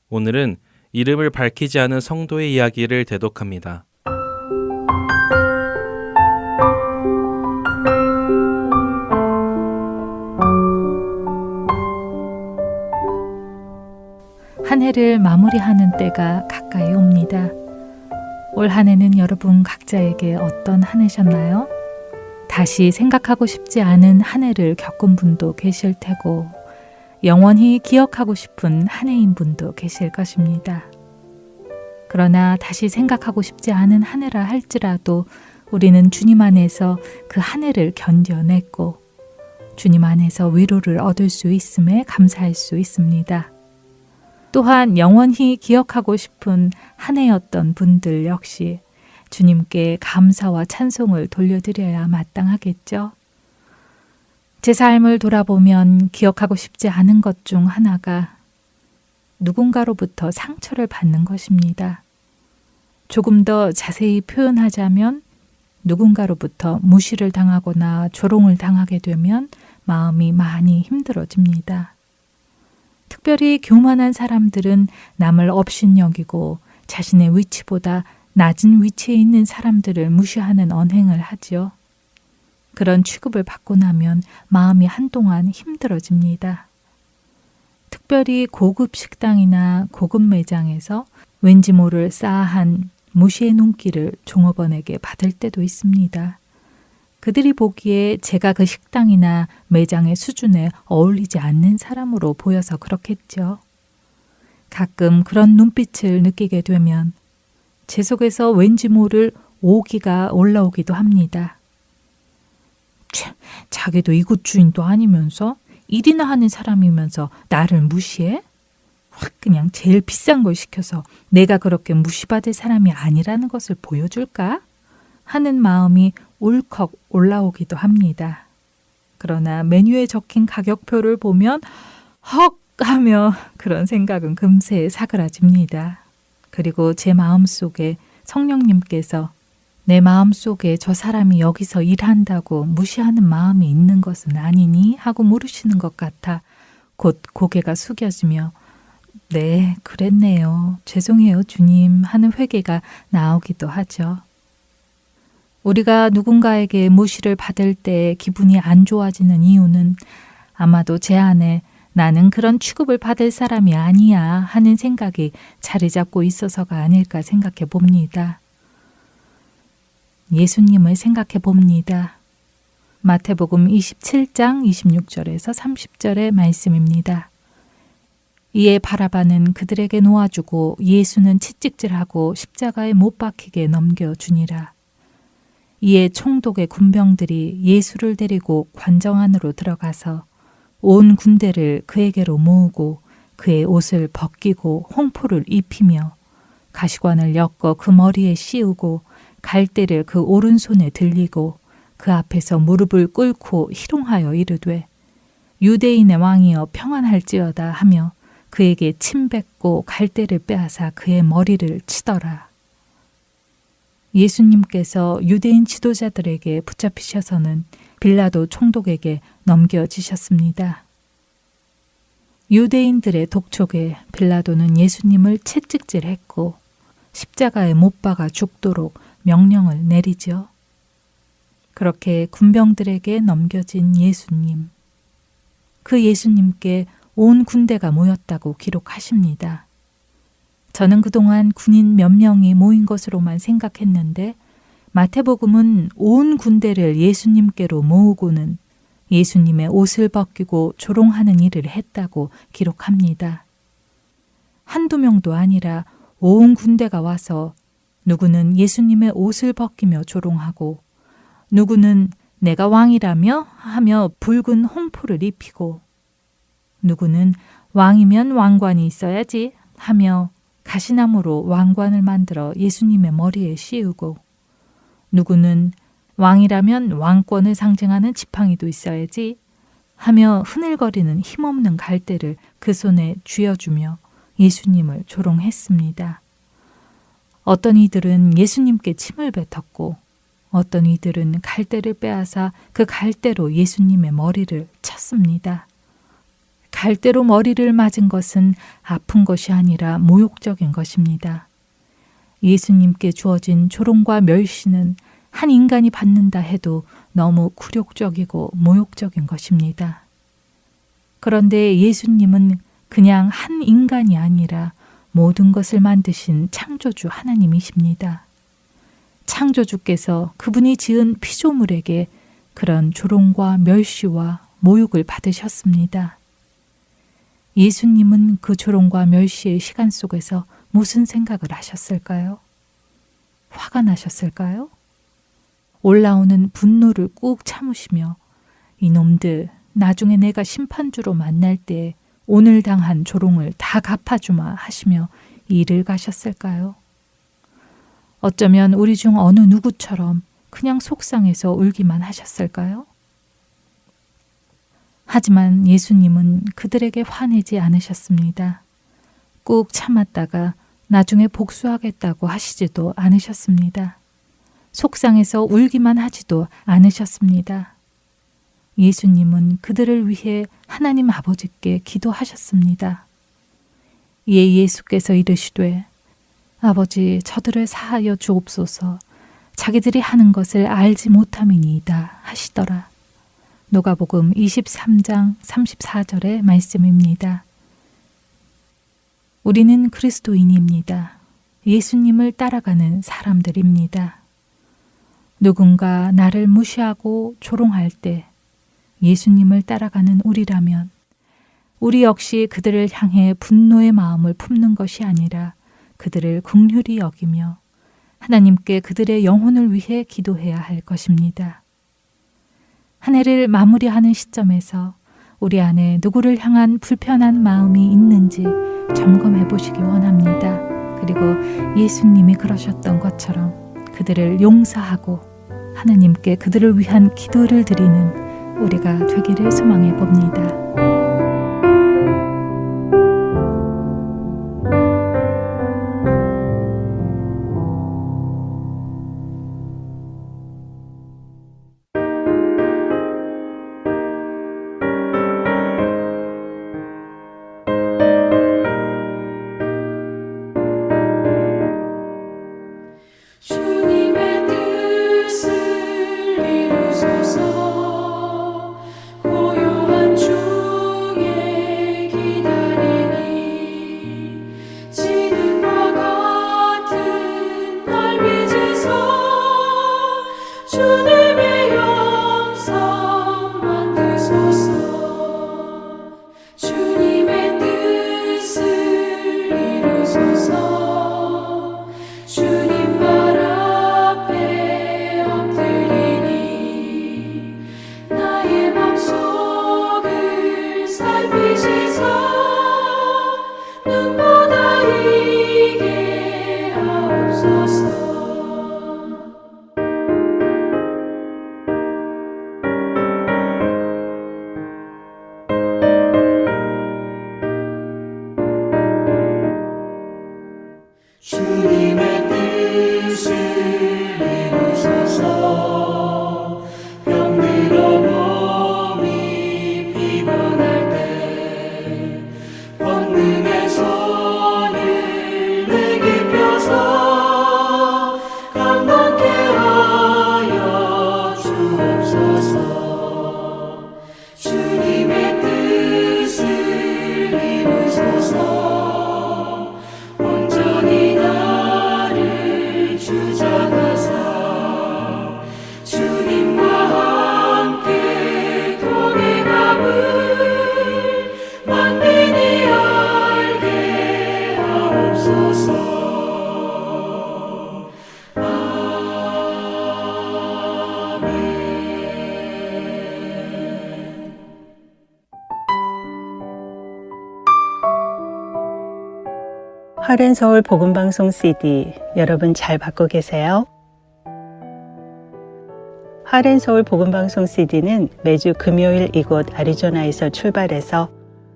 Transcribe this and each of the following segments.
오늘은 이름을 밝히지 않은 성도의 이야기를 대독합니다. 한 해를 마무리하는 때가 가까이 옵니다. 올 한 해는 여러분 각자에게 어떤 한 해셨나요? 다시 생각하고 싶지 않은 한 해를 겪은 분도 계실 테고 영원히 기억하고 싶은 한 해인 분도 계실 것입니다. 그러나 다시 생각하고 싶지 않은 한 해라 할지라도 우리는 주님 안에서 그 한 해를 견뎌냈고 주님 안에서 위로를 얻을 수 있음에 감사할 수 있습니다. 또한 영원히 기억하고 싶은 한 해였던 분들 역시 주님께 감사와 찬송을 돌려드려야 마땅하겠죠. 제 삶을 돌아보면 기억하고 싶지 않은 것 중 하나가 누군가로부터 상처를 받는 것입니다. 조금 더 자세히 표현하자면 누군가로부터 무시를 당하거나 조롱을 당하게 되면 마음이 많이 힘들어집니다. 특별히 교만한 사람들은 남을 업신여기고 자신의 위치보다 낮은 위치에 있는 사람들을 무시하는 언행을 하지요. 그런 취급을 받고 나면 마음이 한동안 힘들어집니다. 특별히 고급 식당이나 고급 매장에서 왠지 모를 싸한 무시의 눈길을 종업원에게 받을 때도 있습니다. 그들이 보기에 제가 그 식당이나 매장의 수준에 어울리지 않는 사람으로 보여서 그렇겠죠. 가끔 그런 눈빛을 느끼게 되면 제 속에서 왠지 모를 오기가 올라오기도 합니다. 자기도 이곳 주인도 아니면서 일이나 하는 사람이면서 나를 무시해? 확 그냥 제일 비싼 걸 시켜서 내가 그렇게 무시받을 사람이 아니라는 것을 보여줄까? 하는 마음이 울컥 올라오기도 합니다. 그러나 메뉴에 적힌 가격표를 보면 헉 하며 그런 생각은 금세 사그라집니다. 그리고 제 마음속에 성령님께서 내 마음속에 저 사람이 여기서 일한다고 무시하는 마음이 있는 것은 아니니? 하고 물으시는 것 같아 곧 고개가 숙여지며 네, 그랬네요. 죄송해요, 주님 하는 회개가 나오기도 하죠. 우리가 누군가에게 무시를 받을 때 기분이 안 좋아지는 이유는 아마도 제 안에 나는 그런 취급을 받을 사람이 아니야 하는 생각이 자리 잡고 있어서가 아닐까 생각해 봅니다. 예수님을 생각해 봅니다. 마태복음 27장 26절에서 30절의 말씀입니다. 이에 바라바는 그들에게 놓아주고 예수는 채찍질하고 십자가에 못 박히게 넘겨주니라. 이에 총독의 군병들이 예수를 데리고 관정 안으로 들어가서 온 군대를 그에게로 모으고 그의 옷을 벗기고 홍포를 입히며 가시관을 엮어 그 머리에 씌우고 갈대를 그 오른손에 들리고 그 앞에서 무릎을 꿇고 희롱하여 이르되 유대인의 왕이여 평안할지어다 하며 그에게 침 뱉고 갈대를 빼앗아 그의 머리를 치더라. 예수님께서 유대인 지도자들에게 붙잡히셔서는 빌라도 총독에게 넘겨지셨습니다. 유대인들의 독촉에 빌라도는 예수님을 채찍질했고 십자가에 못 박아 죽도록 명령을 내리죠. 그렇게 군병들에게 넘겨진 예수님. 그 예수님께 온 군대가 모였다고 기록하십니다. 저는 그동안 군인 몇 명이 모인 것으로만 생각했는데 마태복음은 온 군대를 예수님께로 모으고는 예수님의 옷을 벗기고 조롱하는 일을 했다고 기록합니다. 한두 명도 아니라 온 군대가 와서 누구는 예수님의 옷을 벗기며 조롱하고 누구는 내가 왕이라며 하며 붉은 홍포를 입히고 누구는 왕이면 왕관이 있어야지 하며 가시나무로 왕관을 만들어 예수님의 머리에 씌우고 누구는 왕이라면 왕권을 상징하는 지팡이도 있어야지 하며 흐늘거리는 힘없는 갈대를 그 손에 쥐어주며 예수님을 조롱했습니다. 어떤 이들은 예수님께 침을 뱉었고 어떤 이들은 갈대를 빼앗아 그 갈대로 예수님의 머리를 쳤습니다. 갈대로 머리를 맞은 것은 아픈 것이 아니라 모욕적인 것입니다. 예수님께 주어진 조롱과 멸시는 한 인간이 받는다 해도 너무 굴욕적이고 모욕적인 것입니다. 그런데 예수님은 그냥 한 인간이 아니라 모든 것을 만드신 창조주 하나님이십니다. 창조주께서 그분이 지은 피조물에게 그런 조롱과 멸시와 모욕을 받으셨습니다. 예수님은 그 조롱과 멸시의 시간 속에서 무슨 생각을 하셨을까요? 화가 나셨을까요? 올라오는 분노를 꾹 참으시며 이놈들 나중에 내가 심판주로 만날 때 오늘 당한 조롱을 다 갚아주마 하시며 일을 가셨을까요? 어쩌면 우리 중 어느 누구처럼 그냥 속상해서 울기만 하셨을까요? 하지만 예수님은 그들에게 화내지 않으셨습니다. 꾹 참았다가 나중에 복수하겠다고 하시지도 않으셨습니다. 속상해서 울기만 하지도 않으셨습니다. 예수님은 그들을 위해 하나님 아버지께 기도하셨습니다. 이에 예수께서 이르시되 아버지 저들을 사하여 주옵소서 자기들이 하는 것을 알지 못함이니이다 하시더라. 누가복음 23장 34절의 말씀입니다. 우리는 그리스도인입니다. 예수님을 따라가는 사람들입니다. 누군가 나를 무시하고 조롱할 때 예수님을 따라가는 우리라면 우리 역시 그들을 향해 분노의 마음을 품는 것이 아니라 그들을 긍휼히 여기며 하나님께 그들의 영혼을 위해 기도해야 할 것입니다. 한 해를 마무리하는 시점에서 우리 안에 누구를 향한 불편한 마음이 있는지 점검해 보시기 원합니다. 그리고 예수님이 그러셨던 것처럼 그들을 용서하고 하나님께 그들을 위한 기도를 드리는 우리가 되기를 소망해 봅니다. 하렌서울 복음방송 CD 여러분 잘 받고 계세요? 하렌서울 복음방송 CD는 매주 금요일 이곳 애리조나에서 출발해서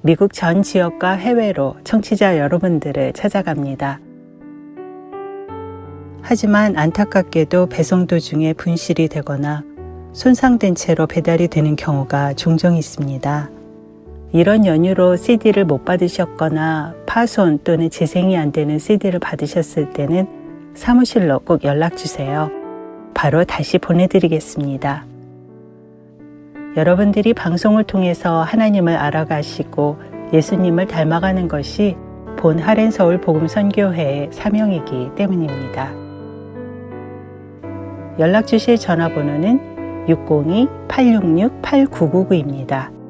미국 전 지역과 해외로 청취자 여러분들을 찾아갑니다. 하지만 안타깝게도 배송 도중에 분실이 되거나 손상된 채로 배달이 되는 경우가 종종 있습니다. 이런 연유로 CD를 못 받으셨거나 파손 또는 재생이 안 되는 CD를 받으셨을 때는 사무실로 꼭 연락 주세요. 바로 다시 보내드리겠습니다. 여러분들이 방송을 통해서 하나님을 알아가시고 예수님을 닮아가는 것이 본 하렌서울 복음선교회의 사명이기 때문입니다. 연락 주실 전화번호는 602-866-8999입니다.